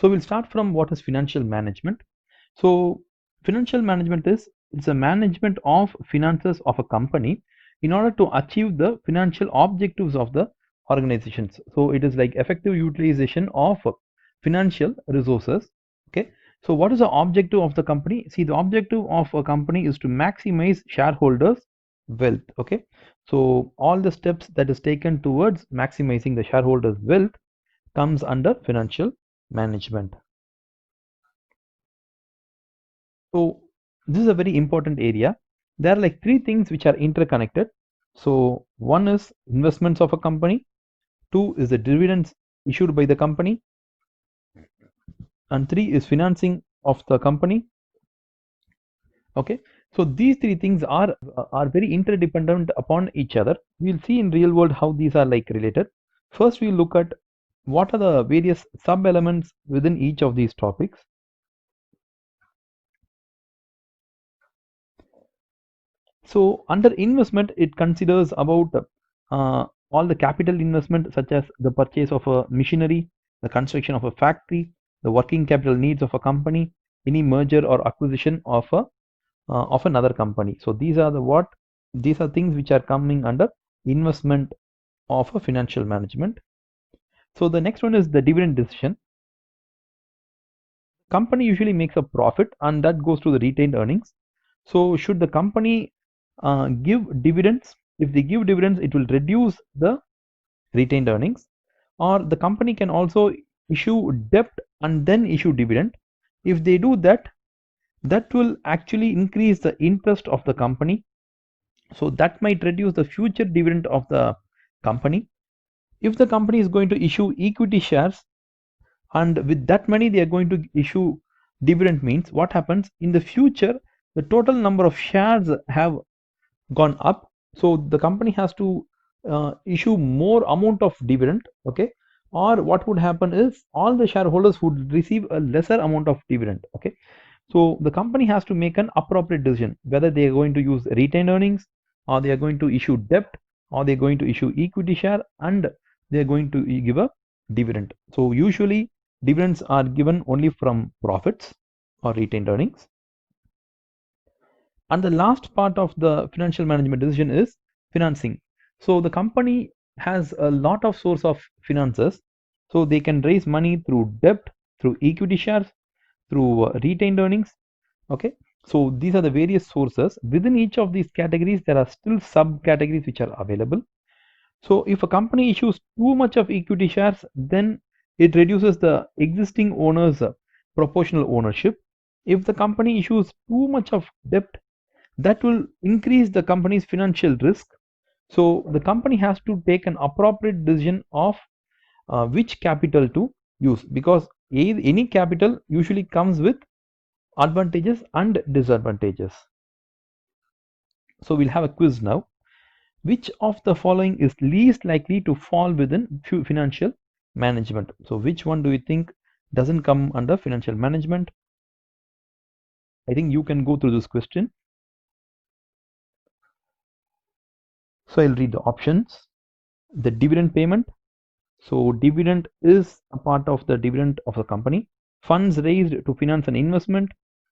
So we'll start from what is financial management. So financial management is it's a management of finances of a company in order to achieve the financial objectives of the organizations. So it is like effective utilization of financial resources. Okay. So what is the objective of the company? See, the objective of a company is to maximize shareholders wealth. Okay. So all the steps that is taken towards maximizing the shareholders wealth comes under financial management. So this is a very important area. There are like three things which are interconnected. So one is investments of a company, two is the dividends issued by the company, and three is financing of the company. Okay, so these three things are very interdependent upon each other. We'll see in real world how these are like related. First, we'll look at what are the various sub elements within each of these topics. So under investment, it considers about all the capital investment such as the purchase of a machinery, the construction of a factory, the working capital needs of a company, any merger or acquisition of another company. So these are things which are coming under investment of a financial management. So the next one is the dividend decision. Company usually makes a profit and that goes to the retained earnings. So should the company give dividends? If they give dividends, it will reduce the retained earnings, or the company can also issue debt and then issue dividend. If they do that, that will actually increase the interest of the company. So that might reduce the future dividend of the company. If the company is going to issue equity shares, and with that money they are going to issue dividend, means what happens in the future, the total number of shares have gone up, so the company has to issue more amount of dividend. Okay, or what would happen is all the shareholders would receive a lesser amount of dividend. Okay, so the company has to make an appropriate decision whether they are going to use retained earnings, or they are going to issue debt, or they are going to issue equity share, and they are going to give a dividend. So usually dividends are given only from profits or retained earnings. And the last part of the financial management decision is financing. So the company has a lot of source of finances. So they can raise money through debt, through equity shares, through retained earnings. Okay. So these are the various sources. Within each of these categories, there are still subcategories which are available. So if a company issues too much of equity shares, then it reduces the existing owners' proportional ownership. If the company issues too much of debt, that will increase the company's financial risk. So the company has to take an appropriate decision of which capital to use, because any capital usually comes with advantages and disadvantages. So we'll have a quiz now. Which of the following is least likely to fall within financial management? So which one do you think doesn't come under financial management? I think you can go through this question. So I'll read the options. The dividend payment. So dividend is a part of the dividend of the company. Funds raised to finance an investment.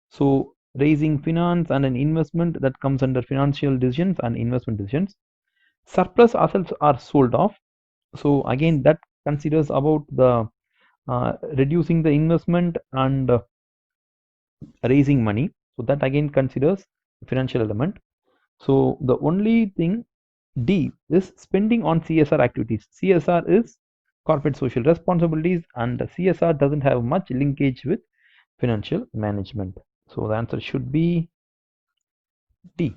So raising finance and an investment, that comes under financial decisions and investment decisions. Surplus assets are sold off. So again, that considers about the reducing the investment and raising money. So that again considers financial element. So the only thing D is spending on CSR activities. CSR is corporate social responsibilities, and CSR doesn't have much linkage with financial management. So the answer should be D.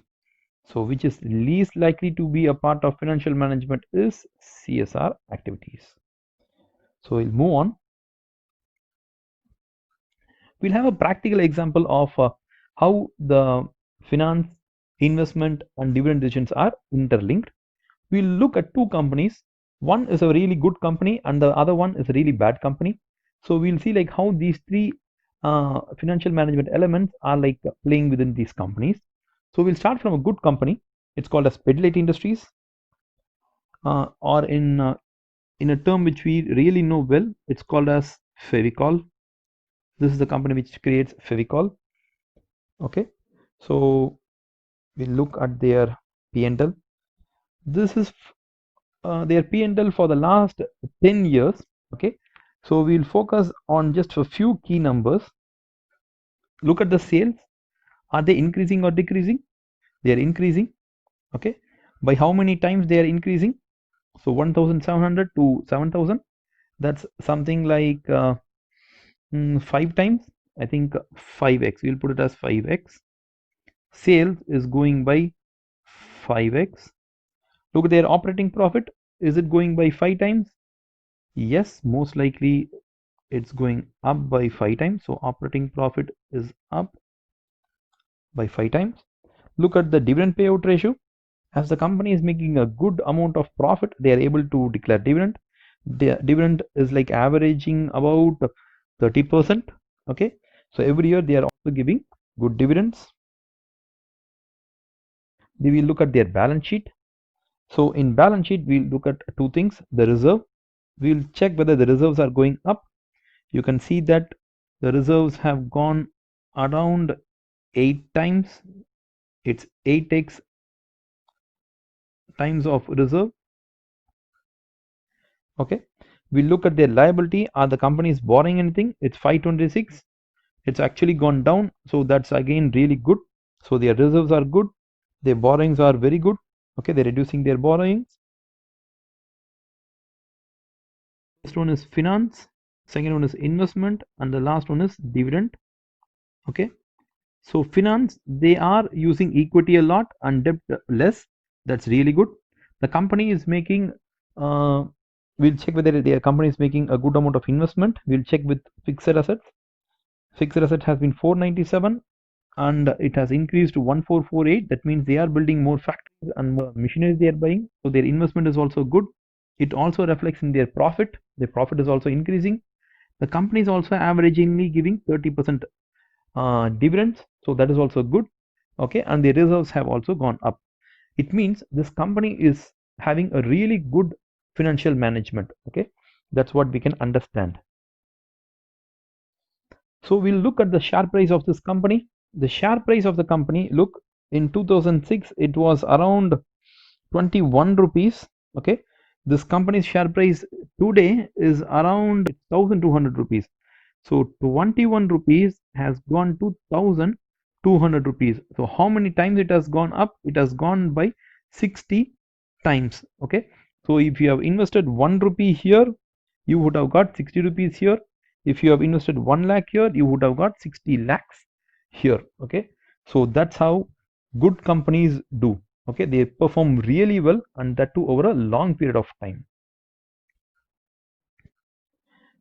So which is least likely to be a part of financial management is CSR activities. So we'll move on. We'll have a practical example of how the finance, investment, and dividend decisions are interlinked. We'll look at two companies. One is a really good company and the other one is a really bad company. So we'll see like how these three financial management elements are like playing within these companies. So we'll start from a good company. It's called as Pidilite Industries, or in a term which we really know well, it's called as Fevicol. This is the company which creates Fevicol. Okay, so we look at their P&L. This is their P&L for the last 10 years. Okay, so we'll focus on just a few key numbers. Look at the sales. Are they increasing or decreasing? They are increasing. Okay, by how many times they are increasing? So 1700 to 7000, that's something like 5 times. I think 5x, we'll put it as 5x. Sales is going by 5x. Look at their operating profit. Is it going by 5 times? Yes, most likely it's going up by 5 times. So operating profit is up by 5 times. Look at the dividend payout ratio. As the company is making a good amount of profit, they are able to declare dividend. The dividend is like averaging about 30%. Okay, so every year they are also giving good dividends. We will look at their balance sheet. So in balance sheet, we'll look at two things: the reserve. We'll check whether the reserves are going up. You can see that the reserves have gone around 8 times. It's 8x times of reserve. Okay, we look at their liability. Are the companies borrowing anything? It's 526. It's actually gone down, so that's again really good. So their reserves are good, their borrowings are very good. Okay, they're reducing their borrowings. First one is finance, second one is investment, and the last one is dividend. Okay, so finance, they are using equity a lot and debt less. That's really good. The company is making we'll check whether their company is making a good amount of investment. We'll check with fixed assets. Fixed asset has been 497 and it has increased to 1448. That means they are building more factories and more machinery they are buying. So their investment is also good. It also reflects in their profit. Their profit is also increasing. The company is also averagingly giving 30% dividends. So that is also good. Okay, and the reserves have also gone up. It means this company is having a really good financial management. Okay, that's what we can understand. So we'll look at the share price of this company. The share price of the company, look, in 2006 it was around 21 rupees. Okay, this company's share price today is around 1200 rupees. So 21 rupees has gone to 1200 rupees. So how many times it has gone up? It has gone by 60 times. Okay, so if you have invested 1 rupee here, you would have got 60 rupees here. If you have invested 1 lakh here, you would have got 60 lakhs here. Okay, so that's how good companies do. Okay, they perform really well, and that too over a long period of time.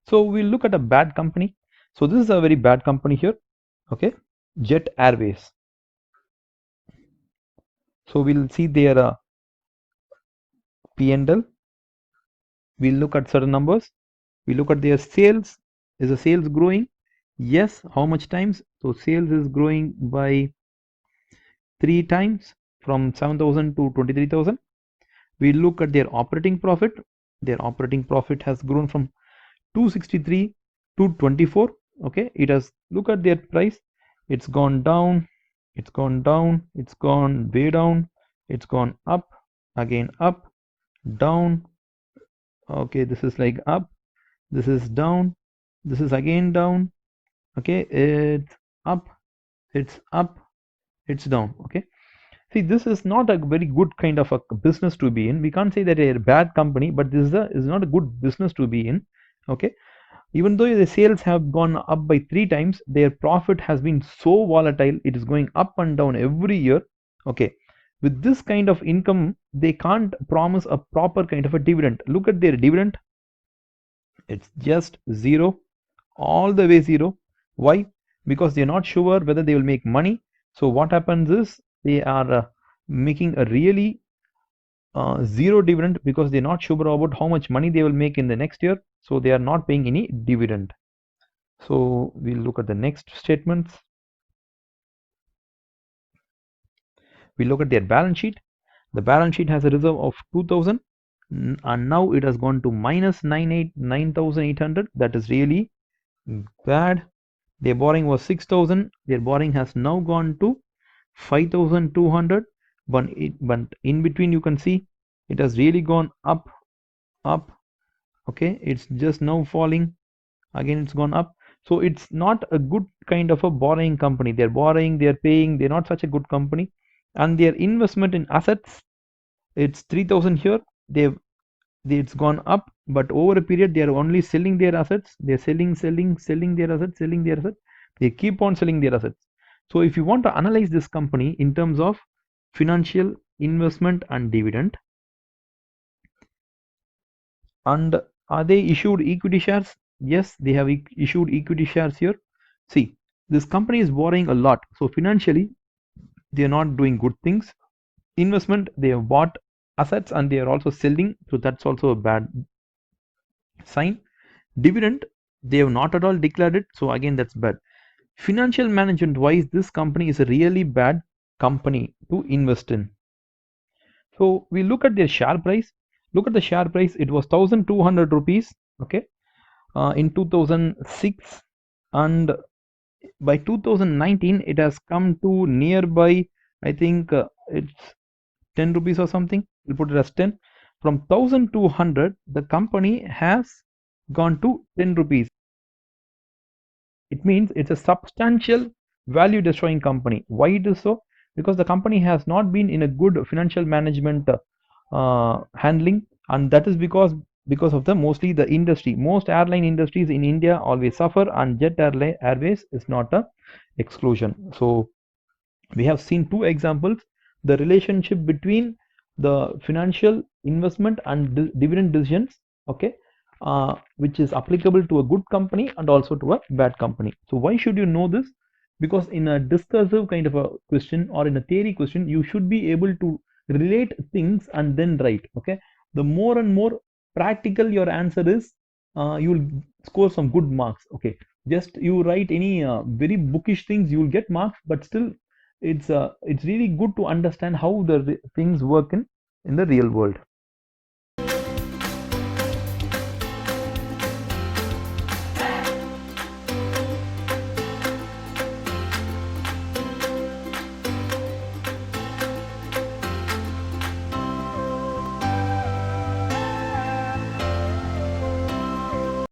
So we'll look at a bad company. So this is a very bad company here. Okay, Jet Airways. So we'll see their P&L. We'll look at certain numbers. We look at their sales. Is the sales growing? Yes. How much times? So sales is growing by 3 times from 7,000 to 23,000. We look at their operating profit. Their operating profit has grown from 263 to 24. Okay, it has, look at their price. It's gone down, it's gone down, it's gone way down, it's gone up, again up, down. Okay, this is like up, this is down, this is again down. Okay, it's up, it's up, it's down. Okay, see, this is not a very good kind of a business to be in. We can't say that a bad company, but this is not a good business to be in. Okay, even though the sales have gone up by 3 times, their profit has been so volatile. It is going up and down every year. Okay, with this kind of income, they can't promise a proper kind of a dividend. Look at their dividend. It's just zero, all the way zero. Why? Because they're not sure whether they will make money. So what happens is they are making a really zero dividend because they're not sure about how much money they will make in the next year. So they are not paying any dividend. So we'll look at the next statements. We look at their balance sheet. The balance sheet has a reserve of 2000 and now it has gone to minus 9,800. That is really bad. Their borrowing was 6,000. Their borrowing has now gone to 5,200. But in between you can see it has really gone up, up. Okay, it's just now falling. Again, it's gone up. So it's not a good kind of a borrowing company. They're borrowing, they're paying. They're not such a good company. And their investment in assets, it's 3,000 here. It's gone up, but over a period they are only selling their assets. They're selling their assets, selling their assets. They keep on selling their assets. So if you want to analyze this company in terms of financial, investment and dividend, and are they issued equity shares? Yes, they have issued equity shares here. See, this company is borrowing a lot, so financially they are not doing good things. Investment, they have bought assets and they are also selling, so that's also a bad sign. Dividend, they have not at all declared it, so again that's bad. Financial management wise, this company is a really bad company to invest in. So we look at their share price. Look at the share price. It was 1,200 rupees. Okay, in 2006, and by 2019 it has come to nearby. I think it's 10 rupees or something. We'll put it as 10. From 1,200, the company has gone to 10 rupees. It means it's a substantial value destroying company. Why it is so? Because the company has not been in a good financial management handling, and that is because of the mostly the industry. Most airline industries in India always suffer, and Jet Airways is not a exclusion. So we have seen two examples: the relationship between the financial investment and dividend decisions, okay, which is applicable to a good company and also to a bad company. So why should you know this? Because in a discursive kind of a question or in a theory question, you should be able to relate things and then write. Okay, the more and more practical your answer is, you will score some good marks. Okay, just you write any very bookish things, you will get marks, but still it's really good to understand how the things work in the real world.